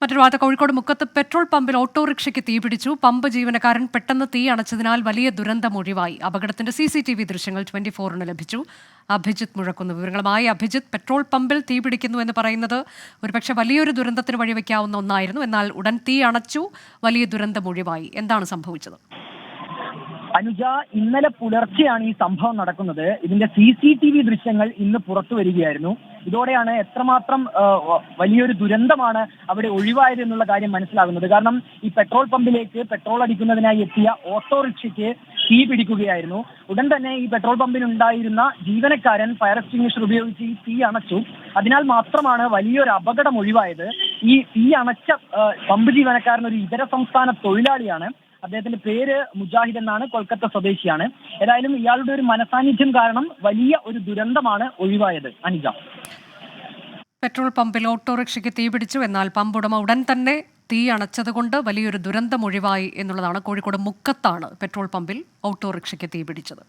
മറ്റൊരു വാർത്ത, കോഴിക്കോട് മുക്കത്ത് പെട്രോൾ പമ്പിൽ ഓട്ടോറിക്ഷയ്ക്ക് തീപിടിച്ചു. പമ്പ് ജീവനക്കാരൻ പെട്ടെന്ന് തീ അണച്ചതിനാൽ വലിയ ദുരന്തം ഒഴിവായി. അപകടത്തിന്റെ CCTV ദൃശ്യങ്ങൾ 24-ന് ലഭിച്ചു. അഭിജിത്ത് മുഴക്കുന്നു വിവരങ്ങളുമായി. അഭിജിത്ത്, പെട്രോൾ പമ്പിൽ തീപിടിക്കുന്നു എന്ന് പറയുന്നത് ഒരുപക്ഷെ വലിയൊരു ദുരന്തത്തിന് വഴിവെക്കാവുന്ന ഒന്നായിരുന്നു. എന്നാൽ ഉടൻ തീ അണച്ചു, വലിയ ദുരന്തം ഒഴിവായി. എന്താണ് സംഭവിച്ചത്? അനുജ, ഇന്നലെ പുലർച്ചെയാണ് ഈ സംഭവം നടക്കുന്നത്. ഇതിന്റെ CCTV ദൃശ്യങ്ങൾ ഇന്ന് പുറത്തു വരികയായിരുന്നു. ഇതോടെയാണ് എത്രമാത്രം വലിയൊരു ദുരന്തമാണ് അവിടെ ഒഴിവായത് എന്നുള്ള കാര്യം മനസ്സിലാകുന്നത്. കാരണം ഈ പെട്രോൾ പമ്പിലേക്ക് പെട്രോൾ അടിക്കുന്നതിനായി എത്തിയ ഓട്ടോറിക്ഷയ്ക്ക് തീ പിടിക്കുകയായിരുന്നു. ഉടൻ തന്നെ ഈ പെട്രോൾ പമ്പിൽ ഉണ്ടായിരുന്ന ജീവനക്കാരൻ ഫയർ എക്സ്റ്റിംഗ്വിഷർ ഉപയോഗിച്ച് ഈ തീ അണച്ചു. അതിനാൽ മാത്രമാണ് വലിയൊരു അപകടം ഒഴിവായത്. ഈ തീ അണച്ച പമ്പ് ജീവനക്കാരൻ ഒരു ഇതര സംസ്ഥാന തൊഴിലാളിയാണ്. അദ്ദേഹത്തിന്റെ പേര് മുജാഹിദ് എന്നാണ്, കൊൽക്കത്ത സ്വദേശിയാണ്. ഏതായാലും ഇയാളുടെ ഒരു മനസാന്നിധ്യം കാരണം വലിയ ഒരു ദുരന്തമാണ് ഒഴിവായത്. അനുജ, പെട്രോൾ പമ്പിൽ ഓട്ടോറിക്ഷയ്ക്ക് തീപിടിച്ചു. എന്നാൽ പമ്പ് ഉടമ ഉടൻ തന്നെ തീ അണച്ചതുകൊണ്ട് വലിയൊരു ദുരന്തം ഒഴിവായി എന്നുള്ളതാണ്. കോഴിക്കോട് മുക്കത്താണ് പെട്രോൾ പമ്പിൽ ഓട്ടോറിക്ഷയ്ക്ക് തീപിടിച്ചത്.